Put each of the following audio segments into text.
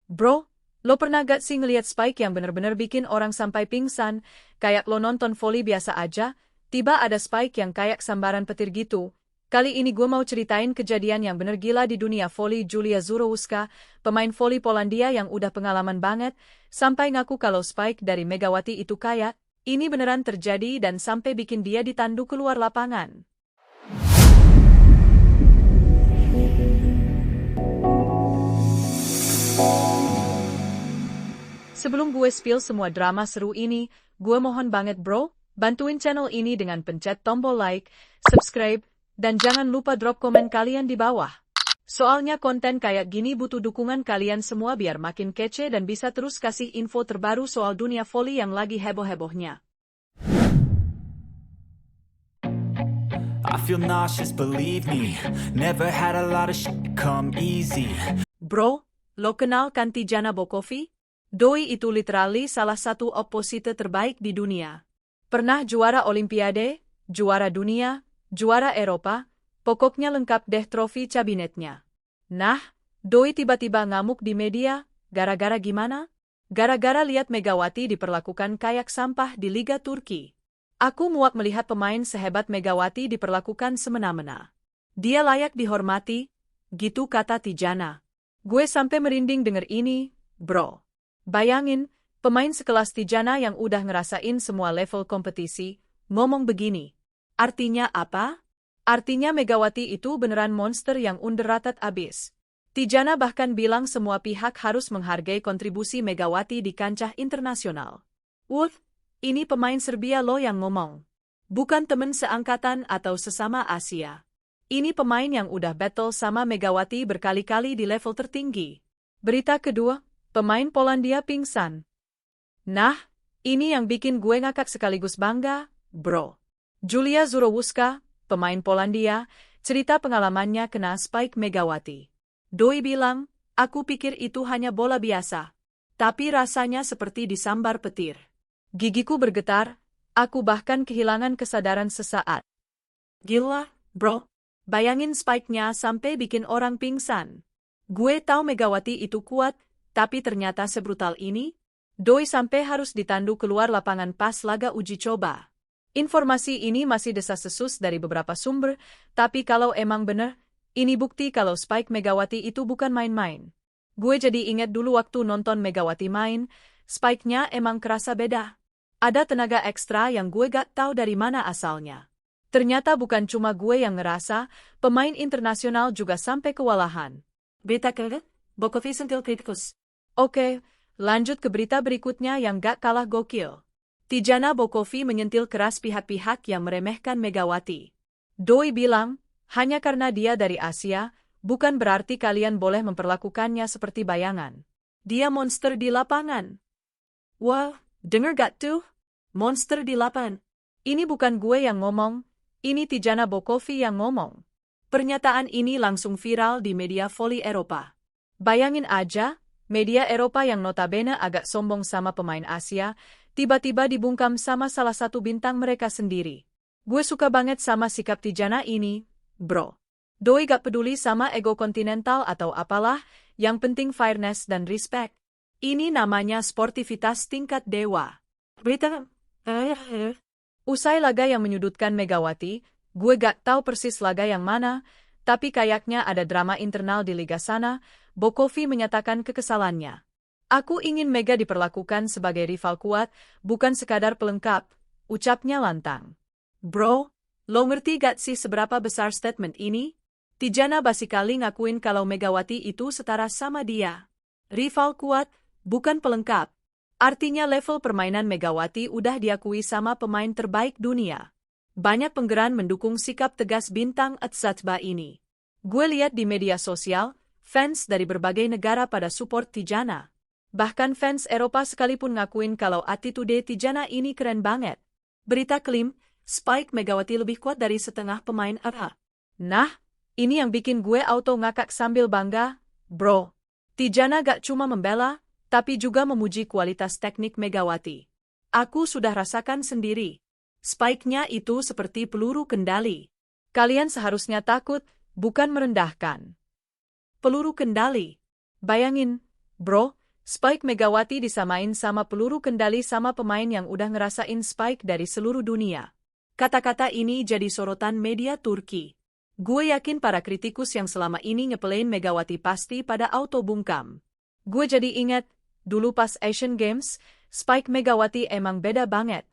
Bro, lo pernah gak sih ngeliat spike yang bener-bener bikin orang sampai pingsan, kayak lo nonton volley biasa aja, tiba ada spike yang kayak sambaran petir gitu. Kali ini gue mau ceritain kejadian yang bener gila di dunia volley. Julia Zurowska, pemain volley Polandia yang udah pengalaman banget, sampai ngaku kalau spike dari Megawati itu kayak, ini beneran terjadi dan sampai bikin dia ditandu keluar lapangan. Sebelum gue spill semua drama seru ini, gue mohon banget bro, bantuin channel ini dengan pencet tombol like, subscribe, dan jangan lupa drop komen kalian di bawah. Soalnya konten kayak gini butuh dukungan kalian semua biar makin kece dan bisa terus kasih info terbaru soal dunia volley yang lagi heboh-hebohnya. I feel nauseous, believe me. Never had a lot of shit come easy. Bro, lo kenal kan Tijana Bokovi? Doi itu literally salah satu opposite terbaik di dunia. Pernah juara Olimpiade, juara dunia, juara Eropa, pokoknya lengkap deh trofi kabinetnya. Nah, Doi tiba-tiba ngamuk di media, gara-gara gimana? Gara-gara lihat Megawati diperlakukan kayak sampah di Liga Turki. Aku muak melihat pemain sehebat Megawati diperlakukan semena-mena. Dia layak dihormati, gitu kata Tijana. Gue sampai merinding denger ini, bro. Bayangin, pemain sekelas Tijana yang udah ngerasain semua level kompetisi, ngomong begini. Artinya apa? Artinya Megawati itu beneran monster yang underrated abis. Tijana bahkan bilang semua pihak harus menghargai kontribusi Megawati di kancah internasional. Ini pemain Serbia lo yang ngomong. Bukan temen seangkatan atau sesama Asia. Ini pemain yang udah battle sama Megawati berkali-kali di level tertinggi. Berita kedua, pemain Polandia pingsan. Nah, ini yang bikin gue ngakak sekaligus bangga, bro. Julia Zurowska, pemain Polandia, cerita pengalamannya kena spike Megawati. Doi bilang, aku pikir itu hanya bola biasa. Tapi rasanya seperti disambar petir. Gigiku bergetar, aku bahkan kehilangan kesadaran sesaat. Gila, bro. Bayangin spike-nya sampai bikin orang pingsan. Gue tahu Megawati itu kuat, tapi ternyata sebrutal ini, Doi sampai harus ditandu keluar lapangan pas laga uji coba. Informasi ini masih desas-desus dari beberapa sumber, tapi kalau emang bener, ini bukti kalau spike Megawati itu bukan main-main. Gue jadi inget dulu waktu nonton Megawati main, spike-nya emang kerasa beda. Ada tenaga ekstra yang gue gak tahu dari mana asalnya. Ternyata bukan cuma gue yang ngerasa, pemain internasional juga sampai kewalahan. Berita kedua, Bokovi sentil kritikus. Oke, lanjut ke berita berikutnya yang gak kalah gokil. Tijana Bokovi menyentil keras pihak-pihak yang meremehkan Megawati. Doi bilang, hanya karena dia dari Asia, bukan berarti kalian boleh memperlakukannya seperti bayangan. Dia monster di lapangan. Wah, denger gak tuh? Monster di lapangan. Ini bukan gue yang ngomong, ini Tijana Bokovi yang ngomong. Pernyataan ini langsung viral di media volley Eropa. Bayangin aja, media Eropa yang notabene agak sombong sama pemain Asia, tiba-tiba dibungkam sama salah satu bintang mereka sendiri. Gue suka banget sama sikap Tijana ini, bro. Doi gak peduli sama ego kontinental atau apalah, yang penting fairness dan respect. Ini namanya sportivitas tingkat dewa. Berita, usai laga yang menyudutkan Megawati, gue gak tahu persis laga yang mana, tapi kayaknya ada drama internal di liga sana. Bokovi menyatakan kekesalannya. Aku ingin Mega diperlakukan sebagai rival kuat, bukan sekadar pelengkap, ucapnya lantang. Bro, lo ngerti gak sih seberapa besar statement ini? Tijana basikali ngakuin kalau Megawati itu setara sama dia. Rival kuat, bukan pelengkap. Artinya level permainan Megawati udah diakui sama pemain terbaik dunia. Banyak penggeran mendukung sikap tegas bintang Atsatba ini. Gue lihat di media sosial, fans dari berbagai negara pada support Tijana. Bahkan fans Eropa sekalipun ngakuin kalau attitude Tijana ini keren banget. Berita klaim, spike Megawati lebih kuat dari setengah pemain Arab. Nah, ini yang bikin gue auto ngakak sambil bangga, bro. Tijana gak cuma membela, tapi juga memuji kualitas teknik Megawati. Aku sudah rasakan sendiri. Spike-nya itu seperti peluru kendali. Kalian seharusnya takut, bukan merendahkan. Peluru kendali. Bayangin, Bro, Spike Megawati disamain sama peluru kendali sama pemain yang udah ngerasain spike dari seluruh dunia. Kata-kata ini jadi sorotan media Turki. Gue yakin para kritikus yang selama ini ngepelein Megawati pasti pada auto bungkam. Gue jadi ingat, dulu pas Asian Games, Spike Megawati emang beda banget.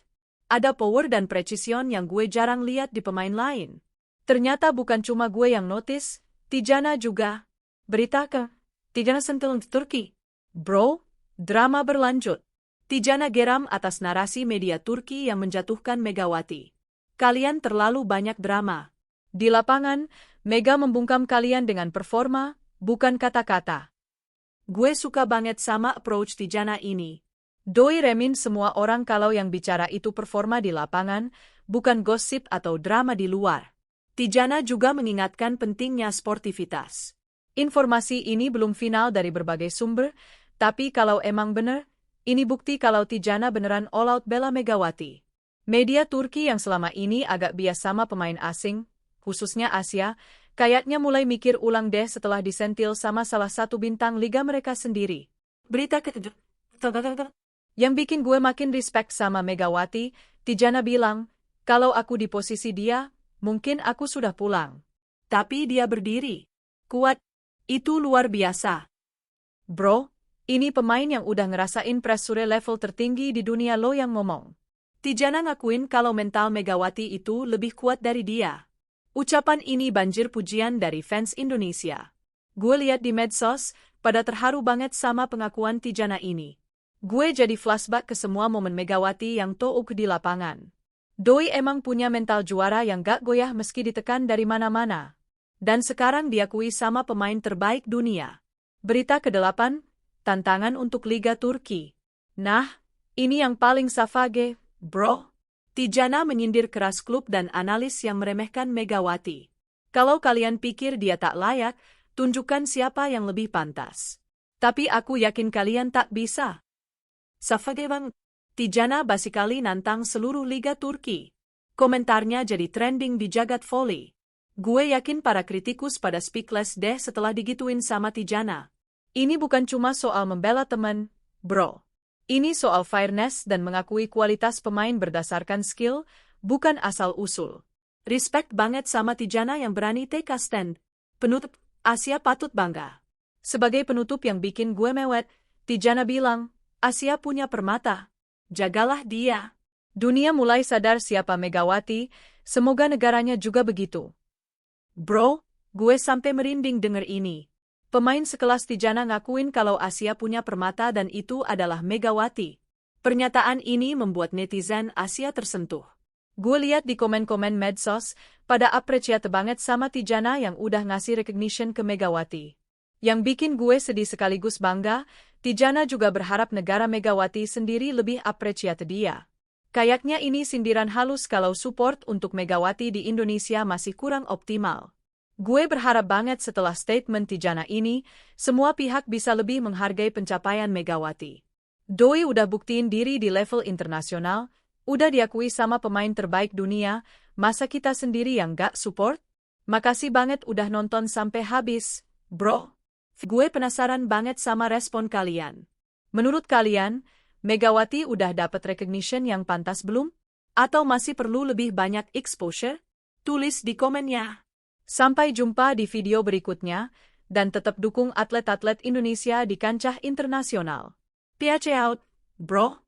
Ada power dan precision yang gue jarang lihat di pemain lain. Ternyata bukan cuma gue yang notice, Tijana juga. Berita ke Tijana sentil Turki. Bro, drama berlanjut. Tijana geram atas narasi media Turki yang menjatuhkan Megawati. Kalian terlalu banyak drama. Di lapangan, Mega membungkam kalian dengan performa, bukan kata-kata. Gue suka banget sama approach Tijana ini. Doi remin semua orang kalau yang bicara itu performa di lapangan, bukan gosip atau drama di luar. Tijana juga mengingatkan pentingnya sportivitas. Informasi ini belum final dari berbagai sumber, tapi kalau emang bener, ini bukti kalau Tijana beneran all out bela Megawati. Media Turki yang selama ini agak bias sama pemain asing, khususnya Asia, kayaknya mulai mikir ulang deh setelah disentil sama salah satu bintang liga mereka sendiri. Berita ketiga. Yang bikin gue makin respect sama Megawati, Tijana bilang, kalau aku di posisi dia, mungkin aku sudah pulang. Tapi dia berdiri. Kuat. Itu luar biasa. Bro, ini pemain yang udah ngerasain pressure level tertinggi di dunia lo yang ngomong. Tijana ngakuin kalau mental Megawati itu lebih kuat dari dia. Ucapan ini banjir pujian dari fans Indonesia. Gue lihat di medsos, pada terharu banget sama pengakuan Tijana ini. Gue jadi flashback ke semua momen Megawati yang touk di lapangan. Doi emang punya mental juara yang gak goyah meski ditekan dari mana-mana. Dan sekarang diakui sama pemain terbaik dunia. Berita ke-8, tantangan untuk Liga Turki. Nah, ini yang paling safage, bro. Tijana menyindir keras klub dan analis yang meremehkan Megawati. Kalau kalian pikir dia tak layak, tunjukkan siapa yang lebih pantas. Tapi aku yakin kalian tak bisa. Safage bang. Tijana basikali nantang seluruh Liga Turki. Komentarnya jadi trending di jagat volley. Gue yakin para kritikus pada speechless deh setelah digituin sama Tijana. Ini bukan cuma soal membela teman, bro. Ini soal fairness dan mengakui kualitas pemain berdasarkan skill, bukan asal-usul. Respect banget sama Tijana yang berani take a stand. Penutup, Asia patut bangga. Sebagai penutup yang bikin gue mewet, Tijana bilang, Asia punya permata. Jagalah dia. Dunia mulai sadar siapa Megawati, semoga negaranya juga begitu. Bro, gue sampai merinding denger ini. Pemain sekelas Tijana ngakuin kalau Asia punya permata dan itu adalah Megawati. Pernyataan ini membuat netizen Asia tersentuh. Gue lihat di komen-komen medsos, pada apresiate banget sama Tijana yang udah ngasih recognition ke Megawati. Yang bikin gue sedih sekaligus bangga, Tijana juga berharap negara Megawati sendiri lebih apresiate dia. Kayaknya ini sindiran halus kalau support untuk Megawati di Indonesia masih kurang optimal. Gue berharap banget setelah statement Tijana ini, semua pihak bisa lebih menghargai pencapaian Megawati. Doi udah buktiin diri di level internasional, udah diakui sama pemain terbaik dunia, masa kita sendiri yang gak support? Makasih banget udah nonton sampai habis, bro. Gue penasaran banget sama respon kalian. Menurut kalian, Megawati udah dapat recognition yang pantas belum? Atau masih perlu lebih banyak exposure? Tulis di komennya. Sampai jumpa di video berikutnya, dan tetap dukung atlet-atlet Indonesia di kancah internasional. Peace out, bro.